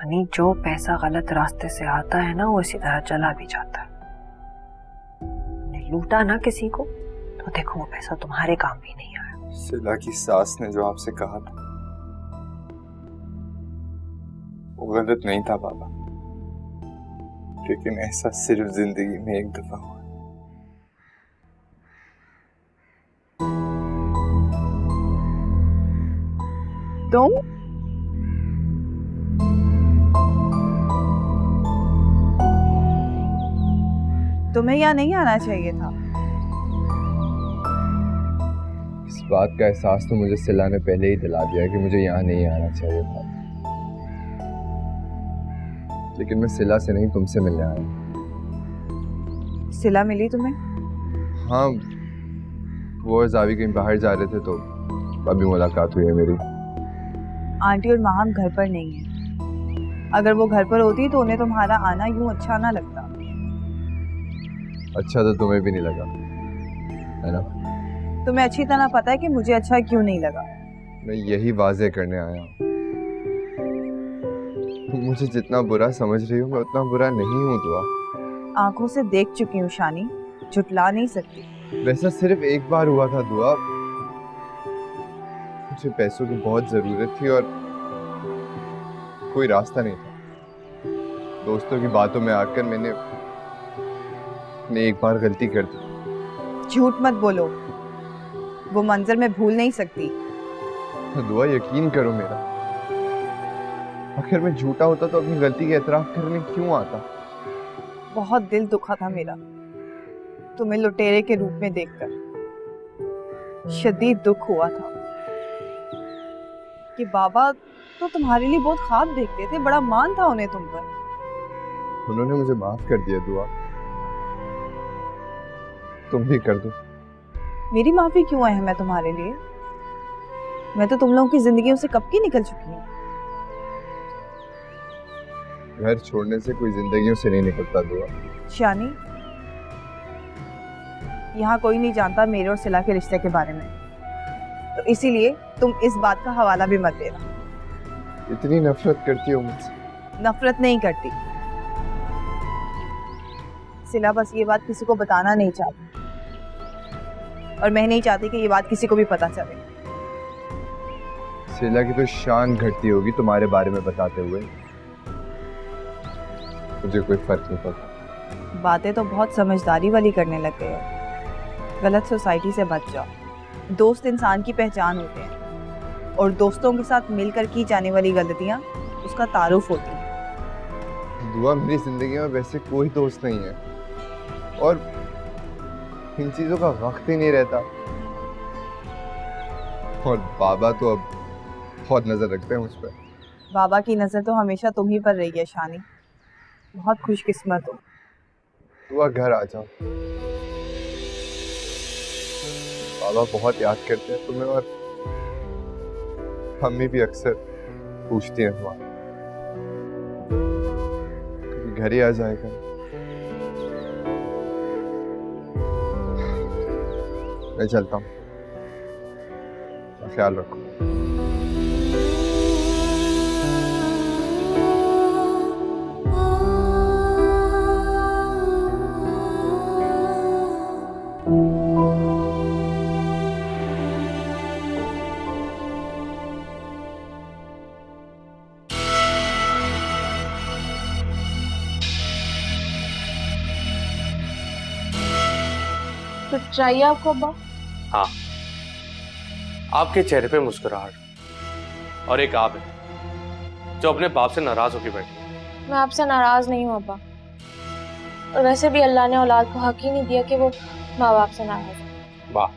यानी जो पैसा गलत रास्ते से आता है ना वो इसी तरह चला भी जाता है। लूटा ना किसी को तो देखो वो पैसा तुम्हारे काम भी नहीं आया। सिला की सास ने जो आपसे कहा था वो गलत नहीं था बाबा, लेकिन ऐसा सिर्फ जिंदगी में एक दफा हुआ। तुम्हें यहाँ नहीं आना चाहिए था। इस बात का एहसास तो मुझे सिला ने पहले ही दिला दिया कि मुझे यहाँ नहीं आना चाहिए था, लेकिन मैं सिला से नहीं तुमसे मिलने आया। सिला मिली तुम्हें? हाँ, वो और जावी कहीं बाहर जा रहे थे तो अभी मुलाकात हुई है मेरी। आंटी और माँ घर पर नहीं है। अगर वो घर पर होती तो उन्हें तुम्हारा आना यूं अच्छा ना लगता। अच्छा तो तुम्हें भी नहीं लगा है ना? तुम्हें अच्छी तरह पता है कि मुझे अच्छा क्यों नहीं लगा। मैं यही वाजे करने आया हूँ। तुम मुझे जितना बुरा समझ रही हो मैं उतना बुरा नहीं हूँ दुआ। आंखों से देख चुकी हूँ शानी, झुटला नहीं सकती। वैसा सिर्फ एक बार हुआ था दुआ। मुझे पैसों की बहुत जरूरत थी और कोई रास्ता नहीं था। दोस्तों की बातों में आकर मैंने एक बार गलती कर दी। झूठ मत बोलो, वो मंजर मैं भूल नहीं सकती। तो दुआ यकीन करो मेरा, आखिर मैं झूठा होता तो अपनी गलती का एतराफ करने क्यों आता? बहुत दिल दुखा था मेरा तुम्हें लुटेरे के रूप में देखकर। शदीद दुख हुआ था कि बाबा तो तुम्हारे लिए बहुत ख्वाब देखते थे, बड़ा मान था उन्हें तुम पर। उन्होंने मुझे माफ कर दिया दुआ, तुम भी कर दो। मेरी माफी क्यों है मैं तुम्हारे लिए? मैं तो तुम लोगों की जिंदगियों से कब की निकल चुकी हूँ। घर छोड़ने से कोई जिंदगियों से नहीं निकलता दुआ। शानी, यहाँ कोई नहीं जानता मेरे और सिला के रिश्ते के बारे में, तो इसीलिए तुम इस बात का हवाला भी मत देना। इतनी नफरत करती हो मुझसे? नफरत नहीं करती, सिला बस ये बात किसी को बताना नहीं चाहती और मैं नहीं चाहती कि ये बात किसी को भी पता चले। सिला की तो शान घटती होगी तुम्हारे बारे में बताते हुए, मुझे कोई फर्क नहीं पड़ता। बातें तो बहुत समझदारी वाली करने लग गए हो। गलत सोसाइटी से बच जाओ। दोस्त इंसान की पहचान होते हैं और दोस्तों के साथ मिलकर की जाने वाली गलतियां उसका तारुफ होती है। दुआ, मेरी जिंदगी में वैसे कोई दोस्त नहीं है और इन चीजों का वक्त ही नहीं रहता। और बाबा तो अब बहुत नजर रखते हैं मुझ पर। बाबा की नजर तो हमेशा तुम ही पर रही है शानी, बहुत खुशकिस्मत हो। दुआ घर आ जाओ, बाबा बहुत याद करते हैं तुम्हें और मम्मी भी अक्सर पूछती हैं तुम्हारा। कभी घर ही आ जाएगा। मैं चलता हूँ, ख्याल रखो। तो चाहिए आपको अब्बा? हाँ, आपके चेहरे पे मुस्कुराहट और एक आप है जो अपने बाप से नाराज होकर बैठी है। मैं आपसे नाराज नहीं हूँ अब्बा, और वैसे भी अल्लाह ने औलाद को हक ही नहीं दिया कि वो माँ बाप से नाराज हो। वाह,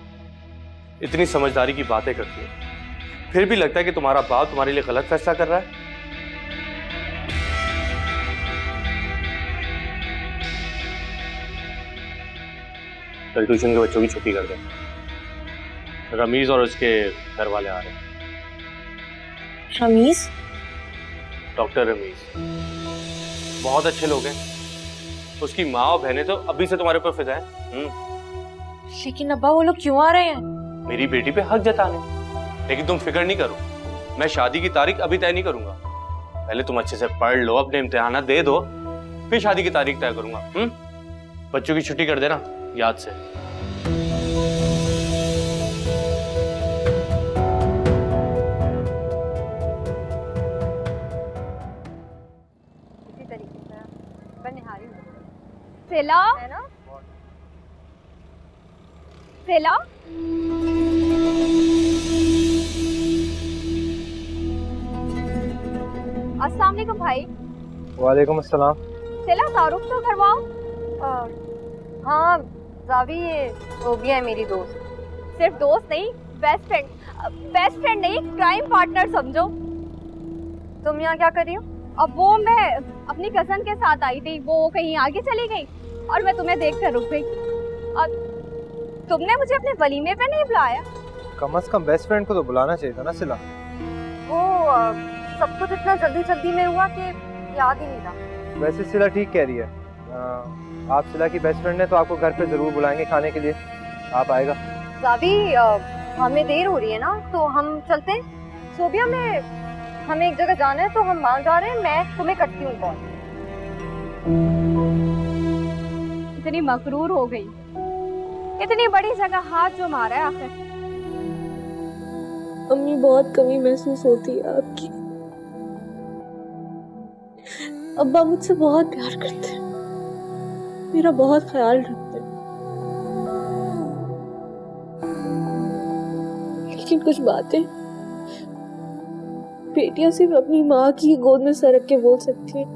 इतनी समझदारी की बातें करती है, फिर भी लगता है कि तुम्हारा बाप तुम्हारे लिए गलत फैसला कर रहा है। कल ट्यूशन के बच्चों की छुट्टी कर दो, रमीज और उसके घर वाले आ रहे हैं। रमीज? डॉक्टर रमीज बहुत अच्छे लोग हैं। उसकी माँ और बहनें तो अभी से तुम्हारे ऊपर फिदा हैं। लेकिन अब्बा वो लोग क्यों आ रहे हैं? मेरी बेटी पे हक जताने। लेकिन तुम फिक्र नहीं करो, मैं शादी की तारीख अभी तय नहीं करूंगा। पहले तुम अच्छे से पढ़ लो, अपने इम्तिहान दे दो, फिर शादी की तारीख तय करूंगा। बच्चों की छुट्टी कर देना याद से। इसी तरीके से पर निहारी सेला है ना, सेला अस्सलाम वालेकुम भाई। वालेकुम अस्सलाम। सेला तारुफ तो करवाओ। हाँ जावी, ये वो भी है मेरी दोस्त। सिर्फ दोस्त नहीं, बेस्ट फ्रेंड नहीं, क्राइम पार्टनर समझो। तुम यहाँ क्या कर रही हो? अब वो मैं अपनी कजन के साथ आई थी, वो कहीं आगे चली गई और मैं तुम्हें देख कर रुक गई। तुमने मुझे अपने वलीमे पे नहीं बुलाया? कम से कम बेस्ट फ्रेंड को तो बुलाना चाहिए था ना सिला। वो सब कुछ इतना जल्दी में हुआ कि याद ही नहीं था। वैसे सिला ठीक कह रही है। आप सिला की बेस्ट फ्रेंड है तो आपको घर पे जरूर बुलाएंगे खाने के लिए, आप आएगा? जावी, हमें देर हो रही है ना, तो हम चलते हैं। सोबिया में हमें एक जगह जाना है तो हम वहाँ जा रहे हैं। मैं तुम्हें करती हूँ कॉल। इतनी मकरूर हो गई, इतनी बड़ी जगह हाथ जो मारा है आखिर। अम्मी बहुत कमी महसूस होती है आपकी। अब्बा मुझसे बहुत प्यार करते हैं, मेरा बहुत ख्याल रखते हैं, लेकिन कुछ बातें बेटियां सिर्फ अपनी माँ की गोद में सरक के बोल सकती हैं।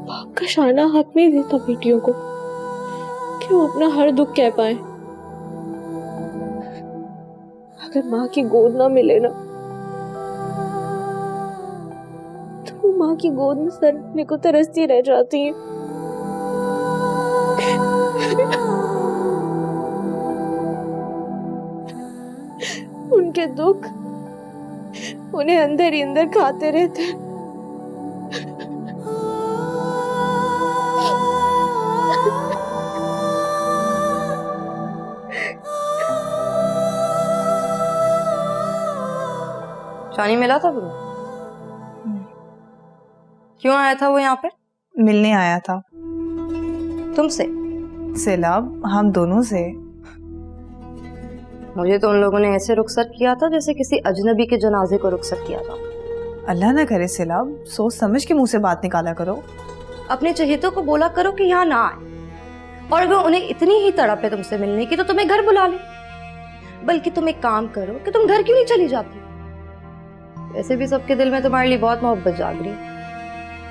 बाप का शाना हाथ में देता बेटियों को कि वो अपना हर दुख कह पाए। अगर माँ की गोद ना मिले ना, तो वो माँ की गोद में सर रखने को तरसती रह जाती हैं। उनके दुख उन्हें अंदर ही अंदर खाते रहते हैं। शानी मिला था गुरु? क्यों आया था वो यहाँ पे? मिलने आया था। तुमसे? सैलाब, हम दोनों से। मुझे तो उन लोगों ने ऐसे रुखसत किया था जैसे किसी अजनबी के जनाजे को रुखसत किया था। अल्लाह ना करे सैलाब, सोच समझ के मुंह से बात निकाला करो। अपने चहेतों को बोला करो कि यहाँ ना आए, और अगर उन्हें इतनी ही तड़प है तुमसे मिलने की तो तुम्हें घर बुला ले। बल्कि तुम एक काम करो कि तुम घर क्यों नहीं चली जाती? वैसे भी सबके दिल में तुम्हारे लिए बहुत मोहब्बत जाग रही है।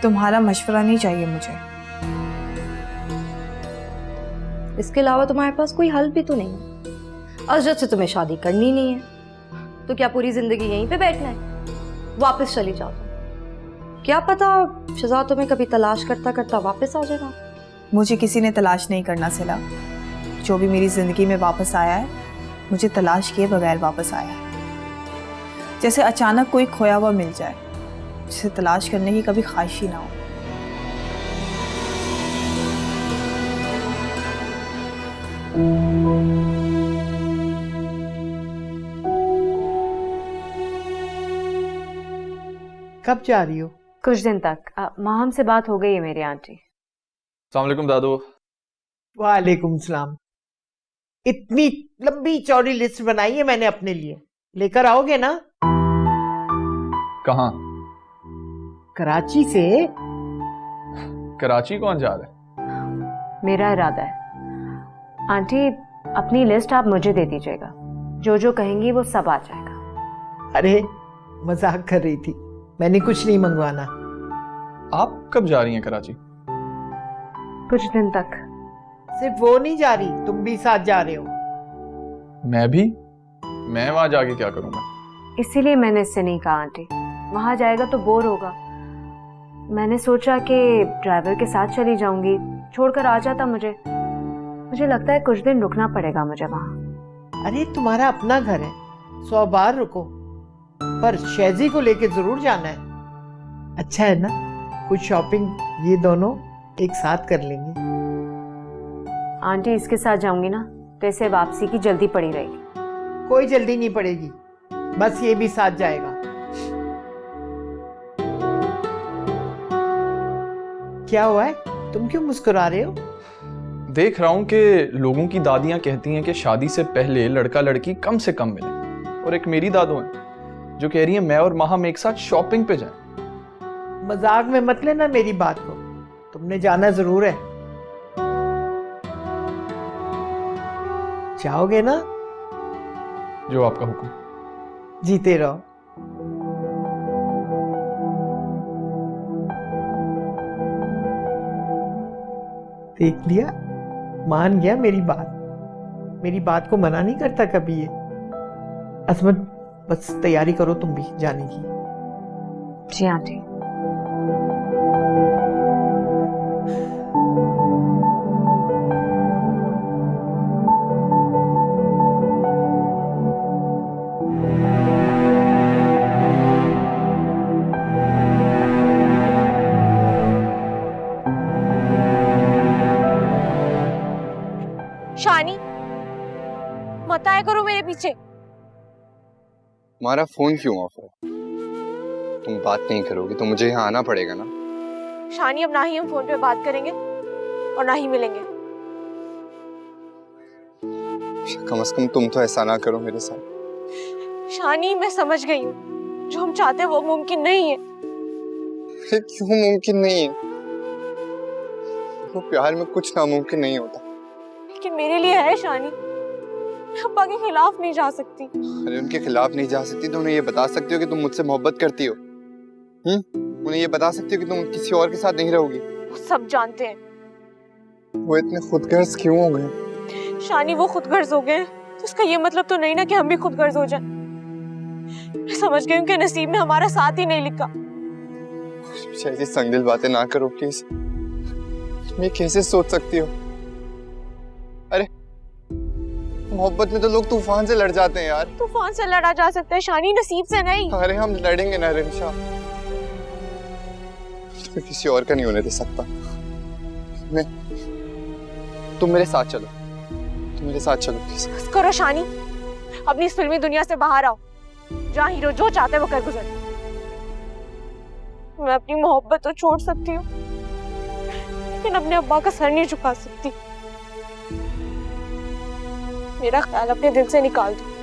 तुम्हारा मशवरा नहीं चाहिए मुझे। इसके अलावा तुम्हारे पास कोई हल भी तो नहीं है। अजद से तुम्हें शादी करनी नहीं है तो क्या पूरी जिंदगी यहीं पे बैठना है? वापस चली जाओ तुम। क्या पता शहजाद तुम्हें कभी तलाश करता करता वापस आ जाएगा। मुझे किसी ने तलाश नहीं करना सिला। जो भी मेरी जिंदगी में वापस आया है, मुझे तलाश किए बगैर वापस आया है। जैसे अचानक कोई खोया हुआ मिल जाए, जिसे तलाश करने की कभी ख्वाहिश ही ना हो। कब जा रही हो? कुछ दिन तक। माँ हमसे बात हो गई है मेरी आंटी। अस्सलाम वालेकुम दादू। वालेकुम सलाम। इतनी लंबी चौड़ी लिस्ट बनाई है मैंने अपने लिए, लेकर आओगे ना? कहाँ? कराची से। कराची कौन जा रहा है? मेरा इरादा है आंटी, अपनी लिस्ट आप मुझे दे दीजिएगा, जो जो कहेंगी वो सब आ जाएगा। अरे मजाक कर रही थी, मैंने कुछ नहीं मंगवाना। आप कब जा रही हैं कराची? कुछ दिन तक। सिर्फ वो नहीं जा रही, तुम भी साथ जा रहे हो। मैं भी? मैं वहां जाके क्या करूंगा? इसीलिए मैंने इससे नहीं कहा आंटी, वहां जाएगा तो बोर होगा। मैंने सोचा कि ड्राइवर के साथ चली जाऊंगी, छोड़कर आ जाता। मुझे लगता है कुछ दिन रुकना पड़ेगा मुझे वहां। अरे तुम्हारा अपना घर है, 100 बार रुको, पर शैजी को लेके जरूर जाना है। अच्छा है ना, कुछ शॉपिंग ये दोनों एक साथ कर लेंगे। आंटी इसके साथ जाऊंगी ना तो इसे वापसी की जल्दी पड़ी रहेगी। कोई जल्दी नहीं पड़ेगी, बस ये भी साथ जाएगा। क्या हुआ है, तुम क्यों मुस्कुरा रहे हो? देख रहा हूं कि लोगों की दादियां कहती हैं कि शादी से पहले लड़का लड़की कम से कम मिले, और एक मेरी दादू है जो कह रही है मैं और माहम एक साथ शॉपिंग पे जाएं। मजाक में मत लेना मेरी बात को, तुमने जाना जरूर है। जाओगे ना? जो आपका हुक्म। जीते रहो। देख लिया, मान गया मेरी बात को मना नहीं करता कभी ये। असमत, बस तैयारी करो तुम भी जाने की। जी आंटी। शानी, मत आया करो मेरे पीछे। तुम्हारा फोन क्यों ऑफ है? तुम बात नहीं करोगी तो मुझे यहाँ आना पड़ेगा ना। शानी, अब ना ही हम फोन पे बात करेंगे और ना ही मिलेंगे। कम से कम तुम तो ऐसा ना करो मेरे साथ। शानी, मैं समझ गई हूँ, जो हम चाहते हैं वो मुमकिन नहीं है। क्यों मुमकिन नहीं है? तो प्यार में कुछ नामुमकिन नहीं होता। लेकिन मेरे लिए है शानी, मैं अब्बा के खिलाफ नहीं जा सकती। अरे उनके खिलाफ नहीं जा सकती तो उन्हें ये बता सकती हो कि तुम मुझसे मोहब्बत करती हो। उन्हें ये बता सकती हो कि तुम किसी और के साथ नहीं रहोगी। वो सब जानते हैं। वो इतने खुदगर्ज क्यों हो गए? शानी, वो खुदगर्ज हो गए तो इसका ये मतलब तो नहीं ना कि हम भी खुदगर्ज हो जाएं। मैं समझ गई हूँ कि नसीब में हमारा साथ ही नहीं लिखा। ऐसी संगदिल बातें ना करो प्लीज। तुम ये कैसे सोच सकती हो? अरे मोहब्बत में तो लोग तूफान से लड़ जाते हैं यार। तूफान से लड़ा जा सकता है शानी, नसीब से नहीं। अरे हम लड़ेंगे ना रिमशा, तो किसी और का नहीं होने दे सकता। तुम मेरे साथ चलो, तुम मेरे साथ चलो प्लीज। बस करो शानी, अपनी इस फिल्मी दुनिया से बाहर आओ, जहाँ हीरो जो चाहते वो कर गुजरे। मैं अपनी मोहब्बत तो छोड़ सकती हूँ, लेकिन अपने अब्बा का सर नहीं झुका सकती। मेरा ख्याल अपने दिल से निकाल दो।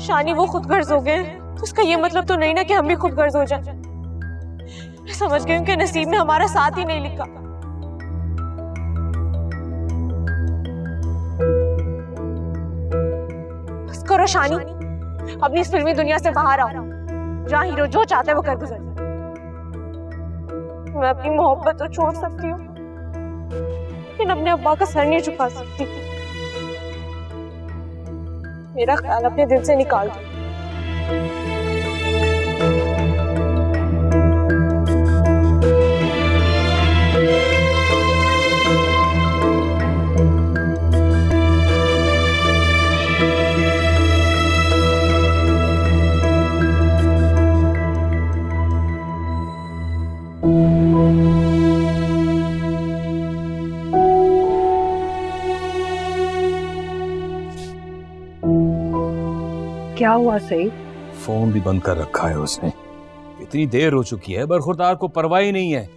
शानी, वो खुदगर्ज हो गए तो उसका ये मतलब तो नहीं ना कि हम भी खुदगर्ज हो जाएं। मैं समझ गई हूँ कि नसीब में हमारा साथ ही नहीं लिखा। बस करो शानी, अपनी इस फिल्मी दुनिया से बाहर आओ, जहाँ हीरो जो चाहते हैं वो कर गुजरे। मैं अपनी मोहब्बत तो छोड़ सकती हूँ, लेकिन अपने अब्बा का सर नहीं झुका सकती। मेरा ख्याल अपने दिल से निकाल दो। क्या हुआ सही? फोन भी बंद कर रखा है उसने। इतनी देर हो चुकी है, बरखुरदार को परवाह ही नहीं है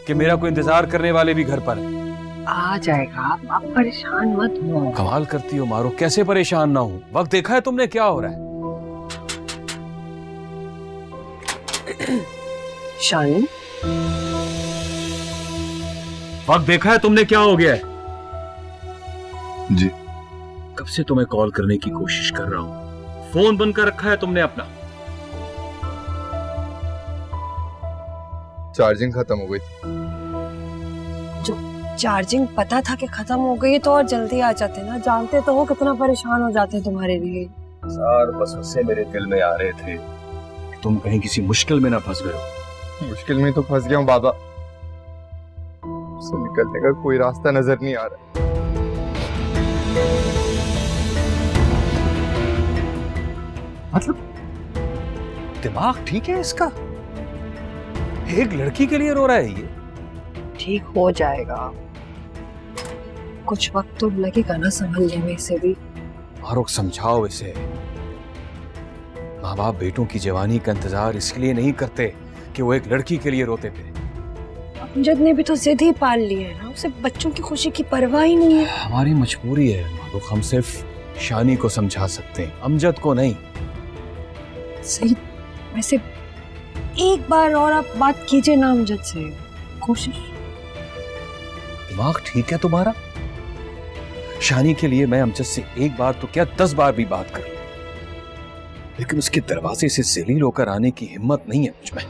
कि मेरा कोई इंतजार करने वाले भी घर पर है। आ जाएगा, आप परेशान मत हो। कमाल करती हो मारो, कैसे परेशान ना हूं? वक्त देखा है तुमने क्या हो रहा है? शानी, वक्त देखा है तुमने क्या हो गया है? जी कब से तुम्हें कॉल करने की कोशिश कर रहा हूं, फोन बंद कर रखा है तुमने अपना। चार्जिंग खत्म हो गई थी। चार्जिंग पता था कि खत्म हो गई तो और जल्दी आ जाते ना, जानते तो हो कितना परेशान हो जाते तुम्हारे लिए। सार बस उससे मेरे दिल में आ रहे थे कि तुम कहीं किसी मुश्किल में ना फंस गए हो। मुश्किल में तो फंस गया हूँ बाबा, उससे निकलने का कोई रास्ता नजर नहीं आ रहा। मतलब दिमाग ठीक है इसका? एक लड़की के लिए रो रहा है ये? ठीक हो जाएगा, कुछ वक्त तो लगेगा ना संभलने में इसे भी। फारूक समझाओ इसे। माँ बाप बेटों की जवानी का इंतजार इसलिए नहीं करते कि वो एक लड़की के लिए रोते थे। अमजद ने भी तो जिद ही पाल ली है ना, उसे बच्चों की खुशी की परवाह ही नहीं है। हमारी मजबूरी है फारूक, हम सिर्फ शानी को समझा सकते हैं, अमजद को नहीं। सही, वैसे एक बार और आप बात कीजिए ना अमजद से, कोशिश। दिमाग ठीक है तुम्हारा? शानी के लिए मैं अमजद से एक बार तो क्या 10 बार भी बात कर लूं, लेकिन उसके दरवाजे से जलील होकर आने की हिम्मत नहीं है मुझ में।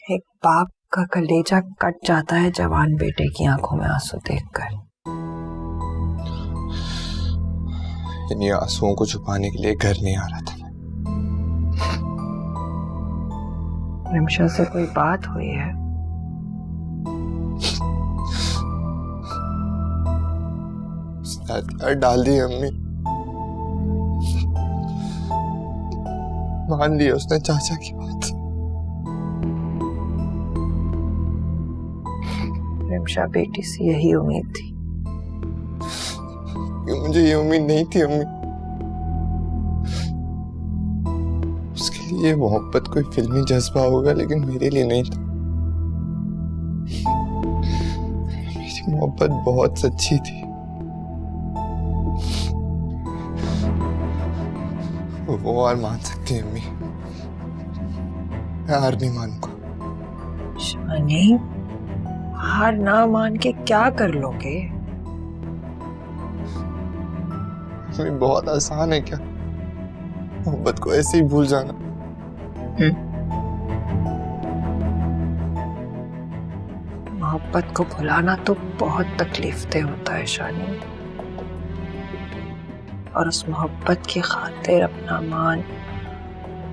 एक बाप का कलेजा कट जाता है जवान बेटे की आंखों में आंसू देखकर। इन्हीं आंसुओं को छुपाने के लिए घर नहीं आ रहा था। रिमशा से कोई बात हुई है? उसने डाल दी अम्मी, मान लिया उसने चाचा की बात। रिमशा बेटी से यही उम्मीद थी। मुझे ये उम्मीद नहीं थी अम्मी। उसके लिए मोहब्बत कोई फिल्मी जज्बा होगा, लेकिन मेरे लिए नहीं था। मेरी मोहब्बत बहुत सच्ची थी। वो हार मान सकती है अम्मी, मैं हार नहीं मानूंगा। शानी, हार ना मान के क्या कर लोगे? बहुत आसान है क्या मोहब्बत को ऐसे ही भूल जाना? मोहब्बत को भुलाना तो बहुत तकलीफदेह होता है शानी, और उस मोहब्बत की खातिर अपना मान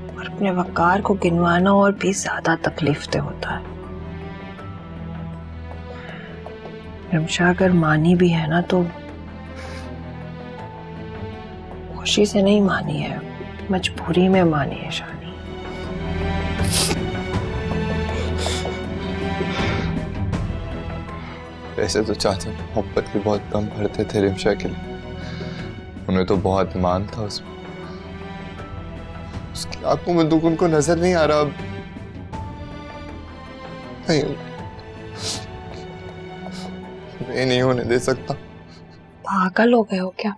और अपने वकार को गिनवाना और भी ज्यादा तकलीफदेह होता है। रिमशा अगर मानी भी है ना तो खुशी से नहीं मानी है, मजबूरी में मानी है शानी। वैसे तो चाचा मोहब्बत के बहुत कम भरते थे रिमशा के लिए, उन्हें तो बहुत मान था उसमें। उसकी आंखों में दुख उनको नजर नहीं आ रहा अब। नहीं, मैं नहीं होने दे सकता। पागल हो गए हो क्या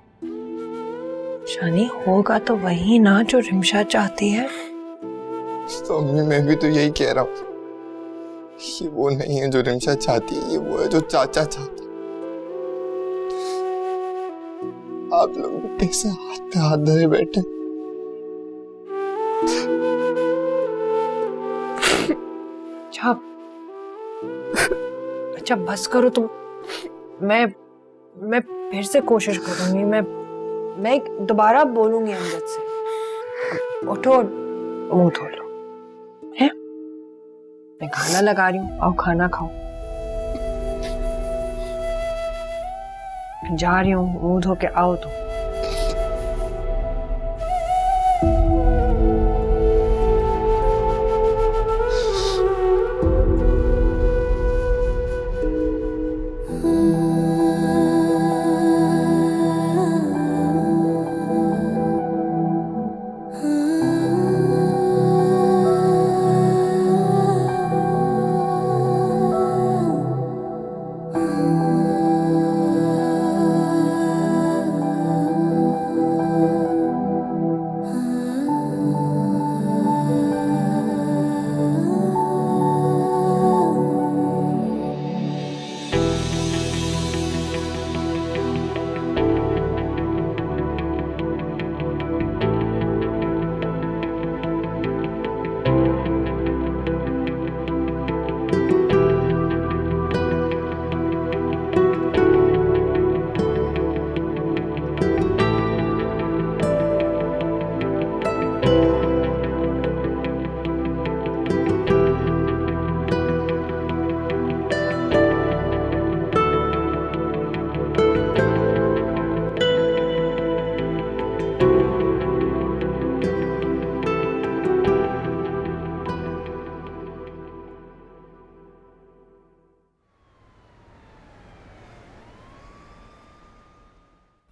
शानी? होगा तो वही ना जो रिमशा चाहती है। तो अम्मी मैं भी तो यही कह रहा हूँ, ये वो नहीं है जो रिमशा चाहती है, ये वो है जो चाचा चाहता है। आप लोग कैसे हाथ पे हाथ धरे बैठे? अच्छा बस करो तुम, मैं फिर से कोशिश करूंगी। मैं दोबारा बोलूंगी अमजद से। उठो और मुंह धो लो, है? मैं खाना लगा रही हूँ, आओ खाना खाओ। जा रही हूँ, मुंह धो के आओ तो।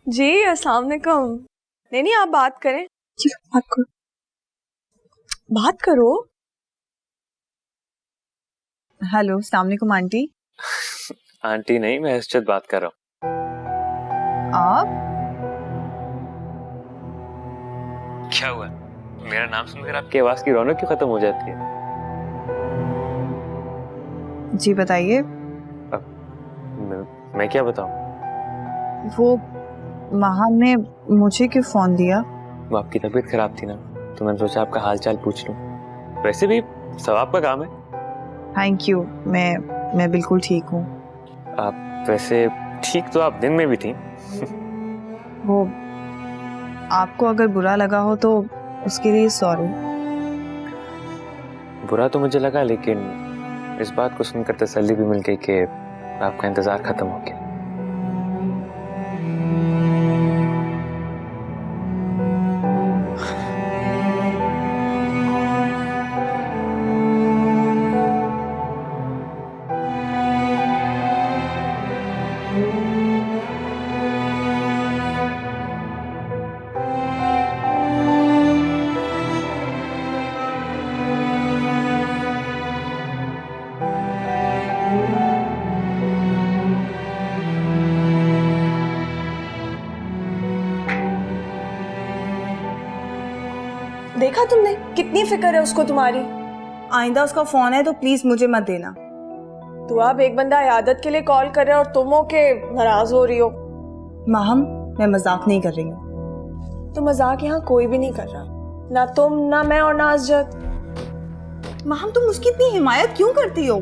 जी अस्सलाम वालेकुम। नहीं आप बात करें। जी बात करो, बात करो। हेलो अस्सलाम वालेकुम आंटी। आंटी नहीं, मैं हर्षद बात कर रहा हूँ। आप क्या हुआ? मेरा नाम सुनकर आपकी आवाज की रौनक क्यों खत्म हो जाती है? जी बताइए। मैं क्या बताऊं? वो महा ने मुझे क्यों फोन दिया? वो आपकी तबीयत खराब थी ना, तो मैंने सोचा आपका हाल चाल पूछ लूं। वैसे भी सवाब का काम है। थैंक यू, मैं बिल्कुल ठीक हूँ। आप वैसे ठीक तो आप दिन में भी थी। वो आपको अगर बुरा लगा हो तो उसके लिए सॉरी। बुरा तो मुझे लगा, लेकिन इस बात को सुनकर तसल्ली भी मिल गई कि आपका इंतजार खत्म हो गया। देखा तुमने कितनी फिक्र है उसको तुम्हारी। आइंदा उसका फोन है तो प्लीज मुझे मत देना। तो अब एक बंदा इयादत के लिए कॉल कर रहा है और तुम हो के नाराज हो रही हो। माहम मैं मजाक नहीं कर रही हूँ। तो मजाक यहाँ कोई भी नहीं कर रहा, ना तुम ना मैं और ना असजद। माहम तुम उसकी इतनी हिमायत क्यों करती हो?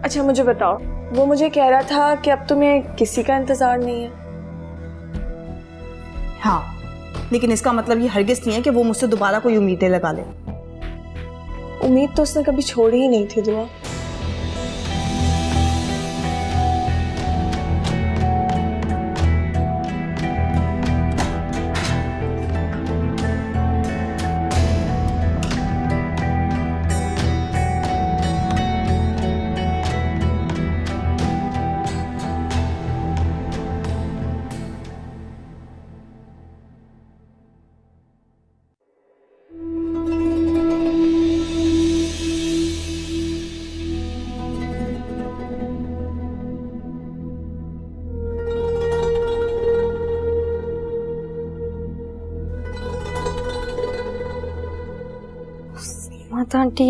अच्छा मुझे बताओ, वो मुझे कह रहा था कि अब तुम्हें किसी का इंतजार नहीं है। हाँ, लेकिन इसका मतलब ये हरगिज नहीं है कि वो मुझसे दोबारा कोई उम्मीदें लगा ले। उम्मीद तो उसने कभी छोड़ी ही नहीं थी दुआ। माता आंटी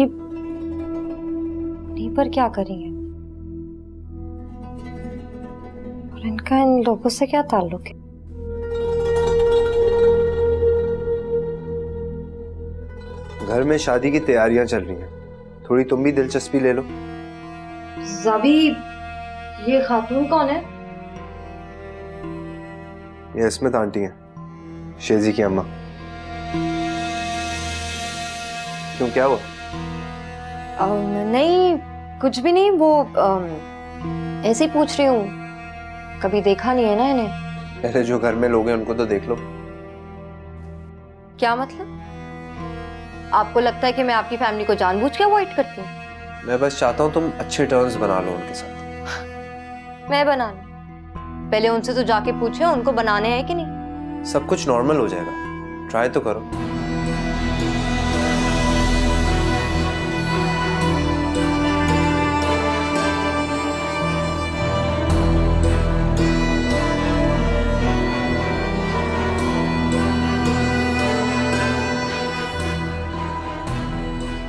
नहीं पर क्या करेंगे, और इनका इन लोगों से क्या ताल्लुक है? घर में शादी की तैयारियां चल रही हैं, थोड़ी तुम भी दिलचस्पी ले लो। ज़ाबी, ये खातून कौन है? ये इस्मत आंटी हैं, शेजी की अम्मा। क्यों, क्या हुआ? नहीं, कुछ भी नहीं। वो ऐसे ही पूछ रही हूँ, कभी देखा नहीं है ना इन्हें। अरे जो घर में लोग हैं उनको तो देख लो। क्या मतलब? आपको लगता है कि मैं आपकी फैमिली को जानबूझ के अवॉइड करती हूँ? मैं बस चाहता हूँ तुम अच्छे टर्म्स बना लो उनके साथ। मैं बना लूं? पहले उनसे तो जाके पूछे उनको बनाने हैं कि नहीं। सब कुछ नॉर्मल हो जाएगा, ट्राई तो करो।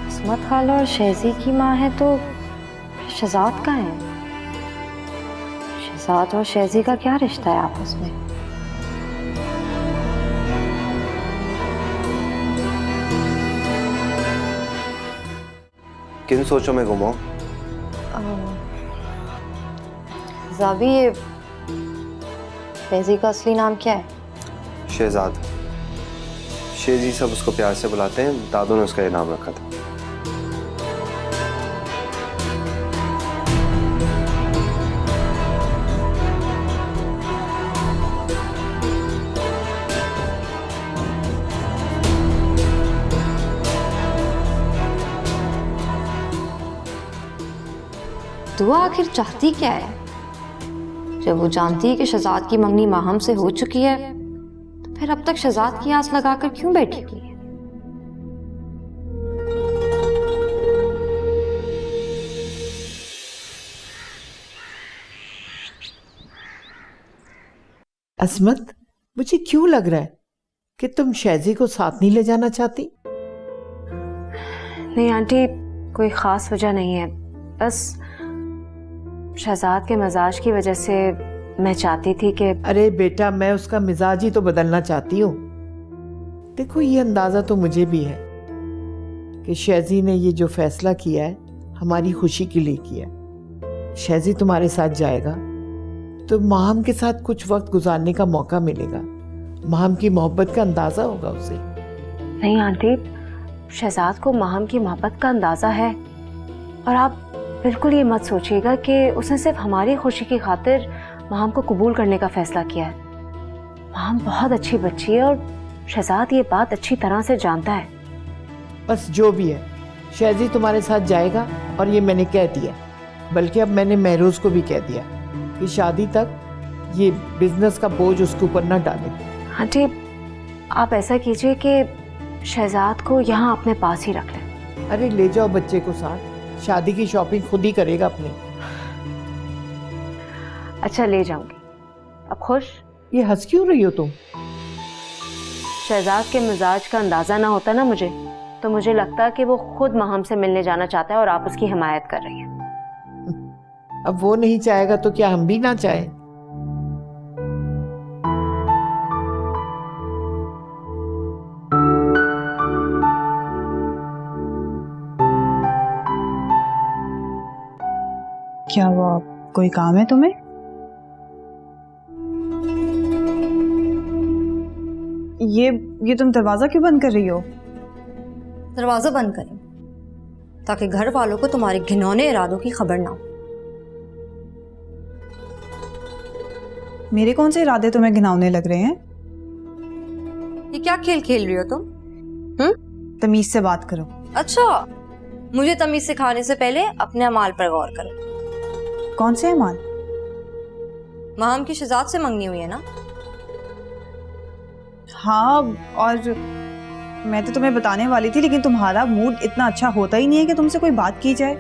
इस्मत खाला और शेजी की माँ है तो शहजाद कहाँ है? शहजाद और शेजी का क्या रिश्ता है आपस में? किन सोचों में घुमाओ? जाबी, ये शेजी का असली नाम क्या है? शहजाद। शेजी सब उसको प्यार से बुलाते हैं, दादू ने उसका ये नाम रखा था। दुआ आखिर चाहती क्या है? जब वो जानती है कि शहजाद की मंगनी माहम से हो चुकी है, तो फिर अब तक शहजाद की आस लगाकर क्यों बैठी हुई है? असमत, मुझे क्यों लग रहा है कि तुम शेजी को साथ नहीं ले जाना चाहती? नहीं आंटी, कोई ख़ास वजह नहीं है, बस शहजाद के मिजाज की वजह से मैं चाहती थी कि... अरे बेटा, मैं उसका मिजाज ही तो बदलना चाहती हूँ। देखो, ये अंदाज़ा तो मुझे भी है कि शेजी ने ये जो फैसला किया है हमारी खुशी के लिए किया। शेजी तुम्हारे साथ जाएगा तो माहम के साथ कुछ वक्त गुजारने का मौका मिलेगा। माहम की मोहब्बत का अंदाज़ा होगा उसे। नहीं आंटी, शहजाद को माहम की मोहब्बत का अंदाज़ा है, और आप बिल्कुल ये मत सोचिएगा कि उसने सिर्फ हमारी खुशी की खातिर माहम को कबूल करने का फैसला किया है। माहम बहुत अच्छी बच्ची है और शहजाद ये बात अच्छी तरह से जानता है। बस जो भी है, शेजी तुम्हारे साथ जाएगा और ये मैंने कह दिया। बल्कि अब मैंने महरोज को भी कह दिया कि शादी तक ये बिजनेस का बोझ उसके ऊपर ना डाले। आंटी, आप ऐसा कीजिए कि शहजाद को यहाँ अपने पास ही रख लें। अरे ले जाओ बच्चे को साथ, शादी की शॉपिंग खुद ही करेगा अपने। अच्छा, ले जाऊंगी। अब खुश? ये हंस क्यों रही हो तुम? शहजाद के मिजाज का अंदाजा ना होता ना मुझे, तो मुझे लगता कि वो खुद माहम से मिलने जाना चाहता है और आप उसकी हिमायत कर रही हैं। अब वो नहीं चाहेगा तो क्या हम भी ना चाहें? क्या वो कोई काम है तुम्हें? ये तुम दरवाजा क्यों बंद कर रही हो? दरवाजा बंद करें ताकि घर वालों को तुम्हारे घिनौने इरादों की खबर ना हो। मेरे कौन से इरादे तुम्हें घिनौने लग रहे हैं? ये क्या खेल खेल रही हो तुम? तमीज से बात करो। अच्छा, मुझे तमीज सिखाने से पहले अपने अमाल पर गौर करो। कौन से अमाल? माहम की शहजाद से मंगनी हुई है ना? हाँ, और मैं तो तुम्हें बताने वाली थी, लेकिन तुम्हारा मूड इतना अच्छा होता ही नहीं है कि तुमसे कोई बात की जाए।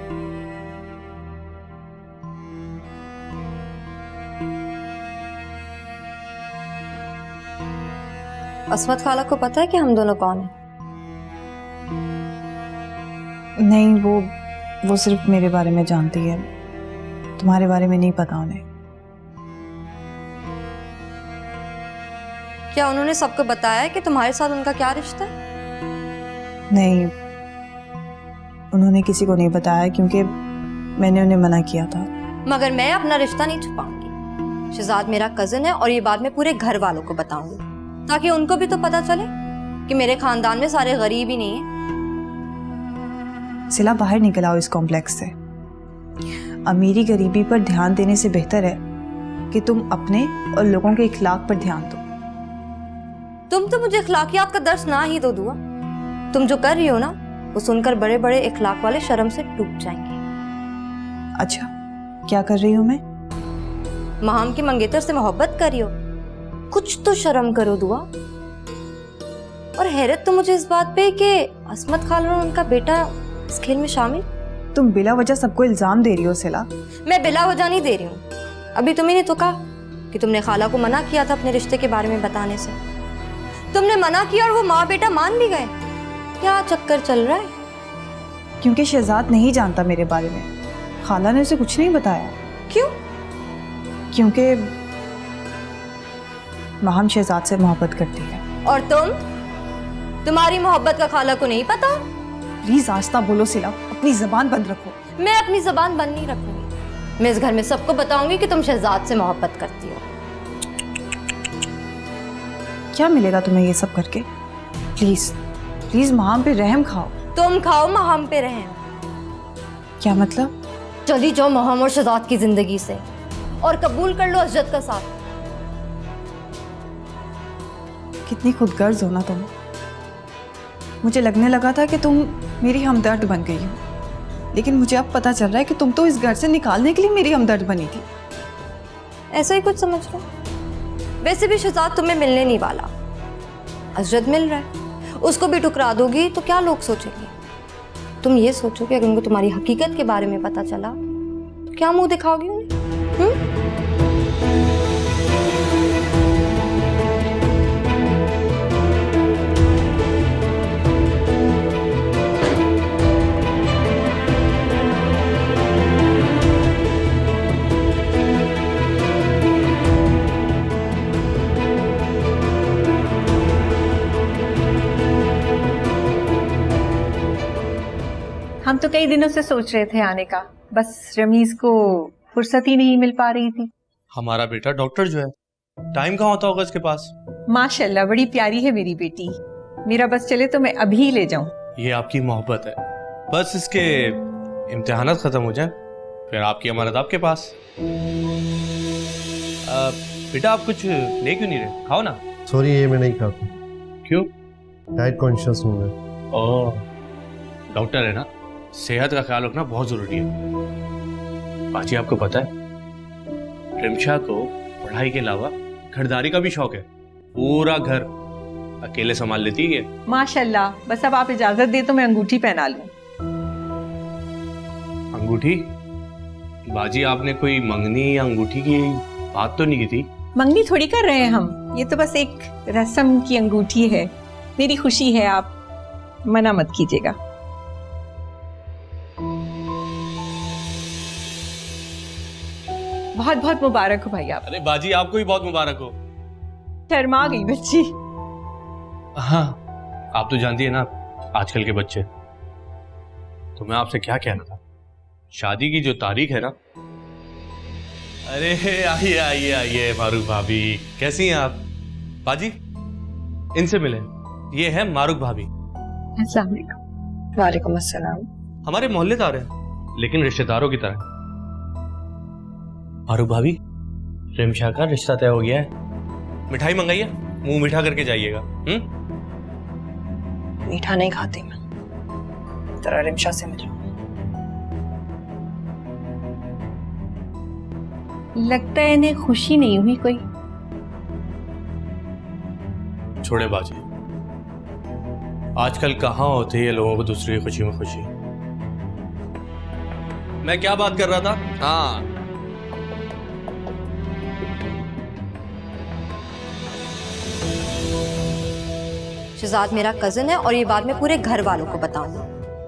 असमत खाला को पता है कि हम दोनों कौन हैं? नहीं, वो सिर्फ मेरे बारे में जानती है, तुम्हारे बारे में नहीं पता उन्हें। क्या उन्होंने सबको बताया कि तुम्हारे साथ उनका क्या रिश्ता है? नहीं, उन्होंने किसी को नहीं बताया क्योंकि मैंने उन्हें मना किया था। मगर मैं अपना रिश्ता नहीं छुपाऊंगी। शहजाद मेरा कजन है और ये बात मैं पूरे घर वालों को बताऊंगी, ताकि उनको भी तो पता चले कि मेरे खानदान में सारे गरीब ही नहीं है। सिला, बाहर निकल आओ इस कॉम्प्लेक्स से। अमीरी गरीबी पर ध्यान देने से बेहतर है कि तुम अपने और लोगों के इखलाक पर ध्यान दो। तुम तो मुझे इखलाकियात का दर्स ना ही दो दुआ। तुम जो कर रही हो ना, वो सुनकर बड़े बड़े इखलाक वाले शर्म से टूट जाएंगे। अच्छा, क्या कर रही हूँ मैं? महाम के मंगेतर से मोहब्बत कर रही हो, कुछ तो शर्म करो दुआ। और हैरत तो मुझे इस बात पे कि असमत खाला और उनका बेटा इस खेल में शामिल। तुम बिला वजह सबको इल्जाम दे रही हो सिला। मैं बिला वजह नहीं दे रही हूँ। अभी तुम्ही ने तो कहा कि तुमने खाला को मना किया था अपने रिश्ते के बारे में बताने से। तुमने मना किया और वो माँ बेटा मान भी गए। क्या चक्कर चल रहा है? क्योंकि शहजाद नहीं जानता मेरे बारे में। खाला ने उसे कुछ नहीं बताया। क्यों? क्योंकि महम शहजाद से मोहब्बत करती है। और तुम्हारी मोहब्बत का खाला को नहीं पता? प्लीज आस्था बोलो सिला, अपनी जबान बंद रखो। मैं अपनी जबान बंद नहीं रखूंगी। मैं इस घर में सबको बताऊंगी कि तुम शहजाद से मोहब्बत करती हो। क्या मिलेगा तुम्हें ये सब करके? प्लीज प्लीज महम पे रहम खाओ। तुम खाओ महम पे रहम। क्या मतलब? चली जाओ महम और शहजाद की जिंदगी से और कबूल कर लो अजद का साथ। कितनी खुदगर्ज हो ना तुम। मुझे लगने लगा था कि तुम मेरी हमदर्द बन गई हो, लेकिन मुझे अब पता चल रहा है कि तुम तो इस घर से निकालने के लिए मेरी हमदर्द बनी थी। ऐसा ही कुछ समझ लो। वैसे भी शहजाद तुम्हें मिलने नहीं वाला, अजद मिल रहा है। उसको भी ठुकरा दोगी तो क्या लोग सोचेंगे? तुम ये सोचो कि अगर उनको तुम्हारी हकीकत के बारे में पता चला तो क्या मुंह दिखाओगी उन्हें? हम तो कई दिनों से सोच रहे थे आने का, बस रमीज को फुर्सत ही नहीं मिल पा रही थी। हमारा बेटा डॉक्टर जो है, टाइम कहाँ होता होगा इसके पास? माशाल्लाह बड़ी प्यारी है मेरी बेटी। मेरा बस चले तो मैं अभी ले जाऊं। ये आपकी मोहब्बत है। बस इसके इम्तिहानात खत्म हो जाए फिर आपकी अमानत आपके पास। बेटा आप कुछ ले क्यों नहीं रहे? खाओ ना। सॉरी, ये मैं नहीं खाता। क्यों? डाइट कॉन्शियस हूँ मैं। ओह, डॉक्टर है ना, सेहत का ख्याल रखना बहुत जरूरी है। बाजी आपको पता है, रिमशा को पढ़ाई के अलावा घरदारी का भी शौक है। पूरा घर अकेले संभाल लेती है। माशाल्लाह, बस अब आप इजाजत दे तो मैं अंगूठी पहना लूं। अंगूठी? बाजी आपने कोई मंगनी या अंगूठी की बात तो नहीं की थी? मंगनी थोड़ी कर रहे हैं हम, ये तो बस एक रस्म की अंगूठी है। मेरी खुशी है, आप मना मत कीजिएगा। बहुत बहुत मुबारक हो भाई आप। अरे बाजी आपको भी बहुत मुबारक हो। शर्मा गई बच्ची। हाँ, आप तो जानती है ना आजकल के बच्चे। तो मैं आपसे क्या कहना था, शादी की जो तारीख है ना। अरे आइए आइए आइए मारूक भाभी, कैसी हैं आप? बाजी इनसे मिले, ये है मारूक भाभी। अस्सलाम वालेकुम। वालेकुम अस्सलाम। हमारे मोहल्लेदार हैं, लेकिन रिश्तेदारों की तरह। मारूक भाभी, रिमशा का रिश्ता तय हो गया है। मिठाई मंगाइए, मुंह मीठा करके जाइएगा। मीठा नहीं खाती मैं, जरा रिमशा से मिलो। लगता है इन्हें खुशी नहीं हुई कोई। छोड़े बाजी, आजकल कहाँ होती है लोगों को दूसरी की खुशी में खुशी। मैं क्या बात कर रहा था? हाँ, शहजाद मेरा कजन है और ये बात मैं पूरे घर वालों को बताऊंगी,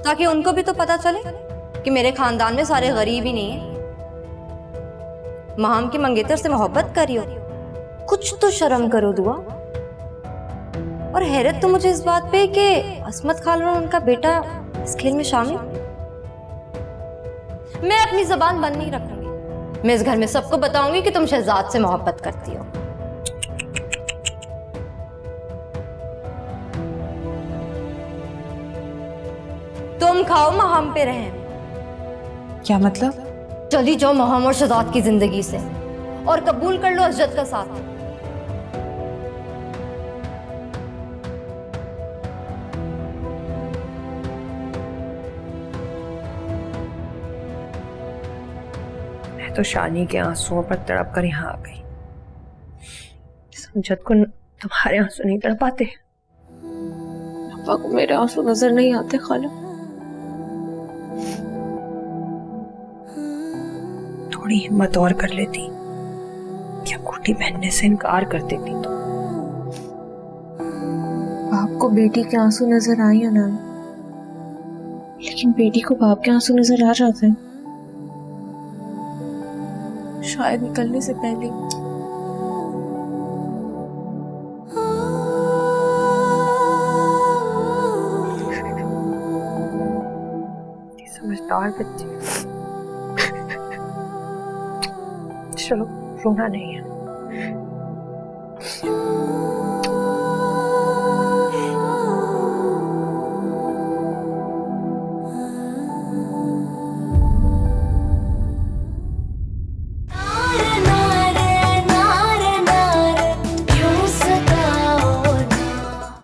ताकि उनको भी तो पता चले कि मेरे खानदान में सारे गरीब ही नहीं है। महम के मंगेतर से मोहब्बत कर रही हो, कुछ तो शर्म करो दुआ। और हैरत तो मुझे इस बात पे कि असमत खाला और उनका बेटा इस खेल में शामिल। मैं अपनी जबान बंद नहीं रखूंगी। मैं इस घर में सबको बताऊंगी कि तुम शहजाद से मोहब्बत करती हो। तुम खाओ, महम पे रहें। क्या मतलब? चली जाओ महम और शहजाद की जिंदगी से और कबूल कर लो अजद का साथ। मैं तो शानी के आंसुओं पर तड़प कर यहाँ आ गई। समझत को तुम्हारे आंसू नहीं तड़पाते। पापा को मेरे आंसू नजर नहीं आते खाला। थोड़ी हिम्मत और कर लेती, क्या अंगूठी पहनने से इनकार कर देती तो। बाप को बेटी के आंसू नजर आए या ना, लेकिन बेटी को बाप के आंसू नजर आ जाते हैं, शायद निकलने से पहले। समझदार बच्चे। चलो रोना नहीं है।